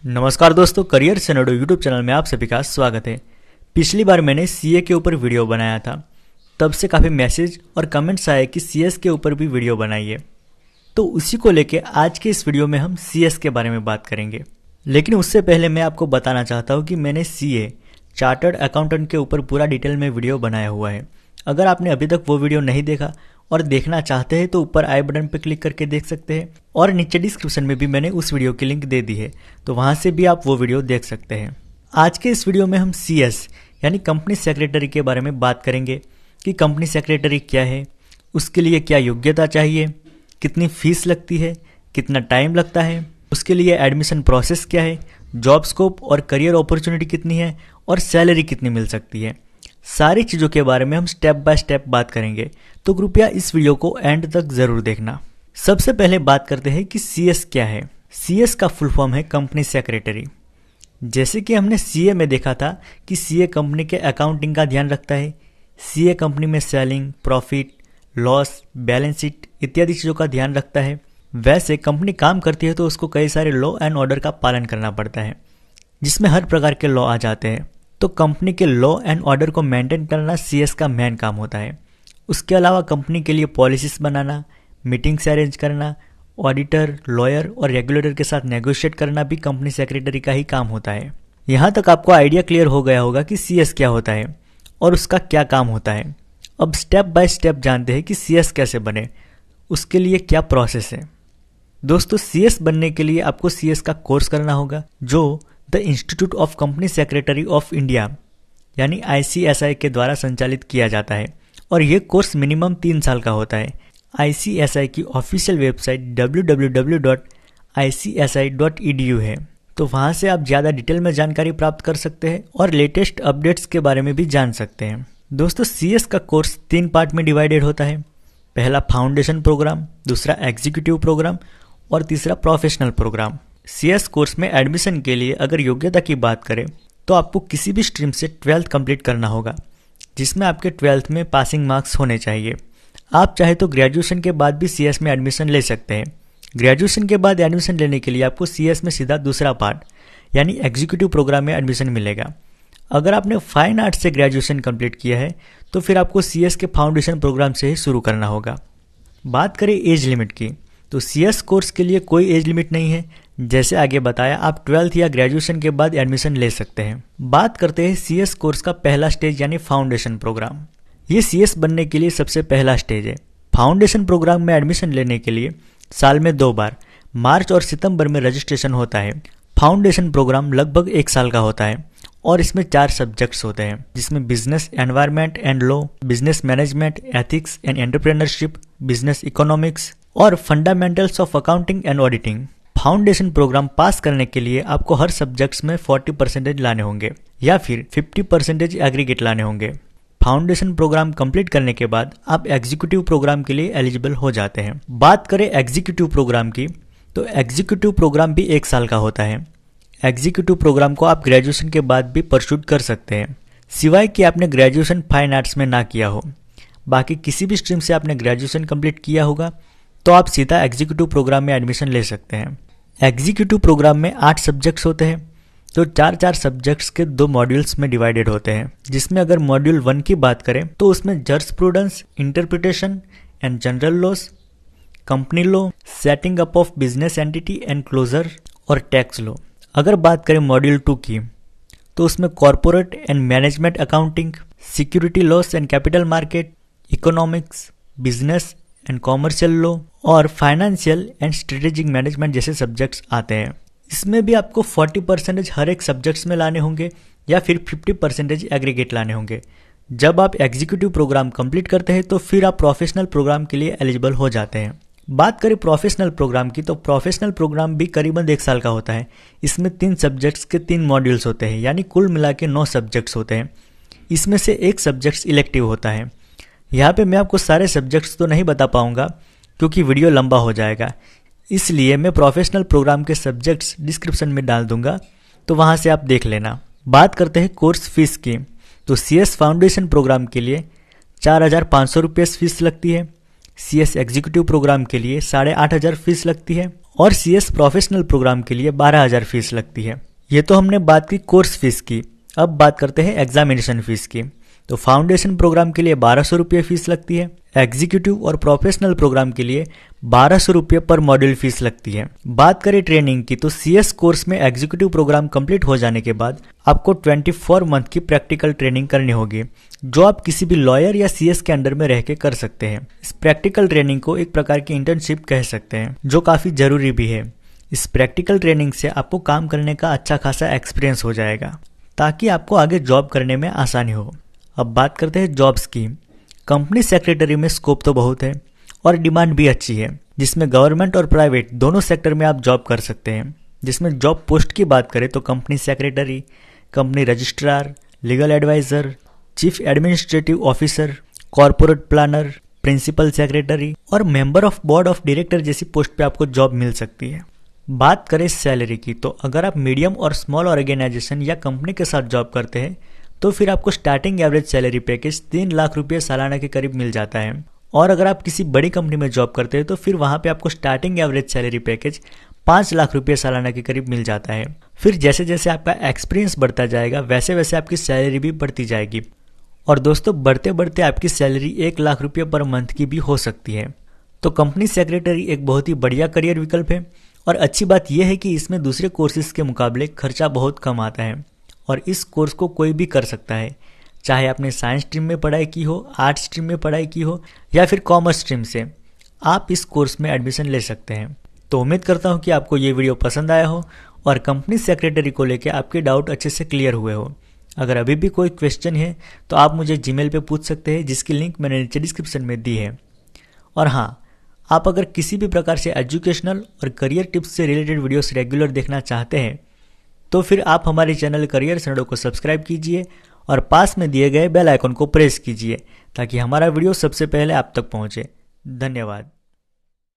नमस्कार दोस्तों, career सेनेडो YouTube channel में आप सभी का स्वागत है। पिछली बार मैंने सीए के ऊपर वीडियो बनाया था, तब से काफ़ी मैसेज और कमेंट्स आए कि सीएस के ऊपर भी वीडियो बनाइए। तो उसी को लेके आज के इस वीडियो में हम सीएस के बारे में बात करेंगे। लेकिन उससे पहले मैं आपको बताना चाहता हूँ कि मैंने सीए चार्टर्ड अकाउंटेंट के ऊपर पूरा डिटेल में वीडियो बनाया हुआ है। अगर आपने अभी तक वो वीडियो नहीं देखा और देखना चाहते हैं तो ऊपर आई बटन पर क्लिक करके देख सकते हैं, और नीचे डिस्क्रिप्शन में भी मैंने उस वीडियो की लिंक दे दी है, तो वहां से भी आप वो वीडियो देख सकते हैं। आज के इस वीडियो में हम सीएस यानी कंपनी सेक्रेटरी के बारे में बात करेंगे कि कंपनी सेक्रेटरी क्या है, उसके लिए क्या योग्यता चाहिए, कितनी फीस लगती है, कितना टाइम लगता है, उसके लिए एडमिशन प्रोसेस क्या है, जॉब स्कोप और करियर अपॉर्चुनिटी कितनी है और सैलरी कितनी मिल सकती है। सारी चीज़ों के बारे में हम स्टेप बाय स्टेप बात करेंगे, तो कृपया इस वीडियो को एंड तक जरूर देखना। सबसे पहले बात करते हैं कि सीएस क्या है। सीएस का फुल फॉर्म है कंपनी सेक्रेटरी। जैसे कि हमने सीए में देखा था कि सीए कंपनी के अकाउंटिंग का ध्यान रखता है, सीए कंपनी में selling, profit, loss, balance sheet इत्यादि चीज़ों का ध्यान रखता है। वैसे कंपनी काम करती है तो उसको कई सारे लॉ एंड ऑर्डर का पालन करना पड़ता है, जिसमें हर प्रकार के लॉ आ जाते हैं। तो कंपनी के लॉ एंड ऑर्डर को मेंटेन करना सीएस का मेन काम होता है। उसके अलावा कंपनी के लिए पॉलिसीज बनाना, मीटिंग्स अरेंज करना, ऑडिटर, लॉयर और रेगुलेटर के साथ नेगोशिएट करना भी कंपनी सेक्रेटरी का ही काम होता है। यहाँ तक आपको आइडिया क्लियर हो गया होगा कि सीएस क्या होता है और उसका क्या काम होता है। अब स्टेप बाय स्टेप जानते हैं कि सीएस कैसे बने, उसके लिए क्या प्रोसेस है। दोस्तों, सीएस बनने के लिए आपको सीएस का कोर्स करना होगा, जो the institute of company secretary of India यानी आईसीएसआई के द्वारा संचालित किया जाता है, और ये कोर्स मिनिमम 3 साल का होता है। आईसीएसआई की ऑफिशियल वेबसाइट www.icsi.edu है, तो वहाँ से आप ज़्यादा डिटेल में जानकारी प्राप्त कर सकते हैं और लेटेस्ट अपडेट्स के बारे में भी जान सकते हैं। दोस्तों, सीएस का कोर्स 3 पार्ट में डिवाइडेड होता है। पहला फाउंडेशन प्रोग्राम, दूसरा एग्जीक्यूटिव प्रोग्राम और तीसरा प्रोफेशनल प्रोग्राम। सीएस कोर्स में एडमिशन के लिए अगर योग्यता की बात करें तो आपको किसी भी स्ट्रीम से 12th कंप्लीट करना होगा, जिसमें आपके 12th में पासिंग मार्क्स होने चाहिए। आप चाहे तो ग्रेजुएशन के बाद भी सीएस में एडमिशन ले सकते हैं। ग्रेजुएशन के बाद एडमिशन लेने के लिए आपको सीएस में सीधा दूसरा पार्ट यानी एग्जीक्यूटिव प्रोग्राम में एडमिशन मिलेगा। अगर आपने फाइन आर्ट्स से ग्रेजुएशन कंप्लीट किया है तो फिर आपको सीएस के फाउंडेशन प्रोग्राम से ही शुरू करना होगा। बात करें एज लिमिट की, तो सीएस कोर्स के लिए कोई एज लिमिट नहीं है। जैसे आगे बताया, आप 12th या ग्रेजुएशन के बाद एडमिशन ले सकते हैं। बात करते हैं सीएस कोर्स का पहला स्टेज यानी फाउंडेशन प्रोग्राम। ये सीएस बनने के लिए सबसे पहला स्टेज है। फाउंडेशन प्रोग्राम में एडमिशन लेने के लिए साल में 2 बार मार्च और सितंबर में रजिस्ट्रेशन होता है। फाउंडेशन प्रोग्राम लगभग 1 साल का होता है और इसमें 4 सब्जेक्ट्स होते हैं, जिसमें business environment and law, business management, ethics and entrepreneurship, business economics और fundamentals of accounting and auditing. Foundation program pass करने के लिए आपको हर सब्जेक्ट्स में 40% लाने होंगे या फिर 50% एग्रीगेट लाने होंगे। फाउंडेशन प्रोग्राम कंप्लीट करने के बाद आप एग्जीक्यूटिव प्रोग्राम के लिए एलिजिबल हो जाते हैं। बात करें एग्जीक्यूटिव प्रोग्राम की, तो एग्जीक्यूटिव प्रोग्राम भी 1 साल का होता है। एग्जीक्यूटिव प्रोग्राम को आप ग्रेजुएशन के बाद भी परस्यूट कर सकते हैं, सिवाय कि आपने ग्रेजुएशन फाइन आर्ट्स में ना किया हो। बाकी किसी भी स्ट्रीम से आपने ग्रेजुएशन कंप्लीट किया होगा तो आप सीधा एग्जीक्यूटिव प्रोग्राम में एडमिशन ले सकते हैं। एग्जीक्यूटिव प्रोग्राम में 8 सब्जेक्ट्स होते हैं, तो 4-4 सब्जेक्ट्स के 2 मॉड्यूल्स में डिवाइडेड होते हैं, जिसमें अगर मॉड्यूल 1 की बात करें तो उसमें jurisprudence, interpretation and general laws, company law, setting up of business entity and closure और टैक्स लॉ। अगर बात करें मॉड्यूल 2 की, तो उसमें corporate and management accounting, security laws and capital market, economics, business and commercial law और financial and strategic management जैसे subjects आते हैं। इसमें भी आपको 40% हर एक सब्जेक्ट्स में लाने होंगे या फिर 50% एग्रीगेट लाने होंगे। जब आप एग्जीक्यूटिव प्रोग्राम कंप्लीट करते हैं तो फिर आप प्रोफेशनल प्रोग्राम के लिए एलिजिबल हो जाते हैं। बात करें प्रोफेशनल प्रोग्राम की, तो प्रोफेशनल प्रोग्राम भी करीबन 1 साल का होता है। इसमें 3 सब्जेक्ट्स के 3 मॉड्यूल्स होते हैं, यानी कुल मिला के 9 सब्जेक्ट्स होते हैं। इसमें से 1 सब्जेक्ट्स इलेक्टिव होता है। यहाँ पे मैं आपको सारे सब्जेक्ट्स तो नहीं बता पाऊंगा क्योंकि वीडियो लंबा हो जाएगा, इसलिए मैं प्रोफेशनल प्रोग्राम के सब्जेक्ट्स डिस्क्रिप्शन में डाल दूंगा, तो वहाँ से आप देख लेना। बात करते हैं कोर्स फीस की, तो सीएस फाउंडेशन प्रोग्राम के लिए 4,500 रुपये फीस लगती है। सीएस एग्जीक्यूटिव प्रोग्राम के लिए 8,500 फीस लगती है और CS प्रोफेशनल प्रोग्राम के लिए 12,000 फीस लगती है। ये तो हमने बात की कोर्स फीस की। अब बात करते हैं एग्जामिनेशन फीस की। तो फाउंडेशन प्रोग्राम के लिए 1200 रुपये फीस लगती है। एग्जीक्यूटिव और प्रोफेशनल प्रोग्राम के लिए 1200 रुपये पर मॉड्यूल फीस लगती है। बात करें ट्रेनिंग की, तो CS कोर्स में एग्जीक्यूटिव प्रोग्राम कंप्लीट हो जाने के बाद आपको 24 मंथ की प्रैक्टिकल ट्रेनिंग करनी होगी, जो आप किसी भी लॉयर या CS के अंडर में रह के कर सकते हैं। इस प्रैक्टिकल ट्रेनिंग को एक प्रकार की इंटर्नशिप कह सकते हैं, जो काफी जरूरी भी है। इस प्रैक्टिकल ट्रेनिंग से आपको काम करने का अच्छा खासा एक्सपीरियंस हो जाएगा, ताकि आपको आगे जॉब करने में आसानी हो। अब बात करते हैं जॉब्स की। कंपनी सेक्रेटरी में स्कोप तो बहुत है और डिमांड भी अच्छी है, जिसमें गवर्नमेंट और प्राइवेट दोनों सेक्टर में आप जॉब कर सकते हैं। जिसमें जॉब पोस्ट की बात करें तो company secretary, company registrar, legal adviser, chief administrative officer, corporate planner, principal secretary और member of board of director जैसी पोस्ट पे आपको जॉब मिल सकती है। बात करें सैलरी की, तो अगर आप मीडियम और स्मॉल ऑर्गेनाइजेशन या कंपनी के साथ जॉब करते हैं तो फिर आपको starting average salary package 3 lakh रुपये सालाना के करीब मिल जाता है। और अगर आप किसी बड़ी कंपनी में जॉब करते हैं तो फिर वहां पे आपको starting average salary package 5 lakh रुपये सालाना के करीब मिल जाता है। फिर जैसे जैसे आपका एक्सपीरियंस बढ़ता जाएगा वैसे वैसे आपकी सैलरी भी बढ़ती जाएगी। और दोस्तों, बढ़ते बढ़ते आपकी सैलरी 1 लाख रुपये पर मंथ की भी हो सकती है। तो कंपनी सेक्रेटरी एक बहुत ही बढ़िया करियर विकल्प है। और अच्छी बात यह है कि इसमें दूसरे कोर्सेज के मुकाबले खर्चा बहुत कम आता है और इस कोर्स को कोई भी कर सकता है, चाहे आपने साइंस स्ट्रीम में पढ़ाई की हो, आर्ट्स स्ट्रीम में पढ़ाई की हो या फिर कॉमर्स स्ट्रीम से, आप इस कोर्स में एडमिशन ले सकते हैं। तो उम्मीद करता हूँ कि आपको ये वीडियो पसंद आया हो और कंपनी सेक्रेटरी को लेकर आपके डाउट अच्छे से क्लियर हुए हो। अगर अभी भी कोई क्वेश्चन है तो आप मुझे जीमेल पे पूछ सकते हैं, जिसकी लिंक मैंने नीचे डिस्क्रिप्शन में दी है। और हाँ, आप अगर किसी भी प्रकार से एजुकेशनल और करियर टिप्स से रिलेटेड वीडियोस रेगुलर देखना चाहते हैं तो फिर आप हमारे चैनल करियर सनडो को सब्सक्राइब कीजिए और पास में दिए गए बेल आइकन को प्रेस कीजिए, ताकि हमारा वीडियो सबसे पहले आप तक पहुंचे। धन्यवाद।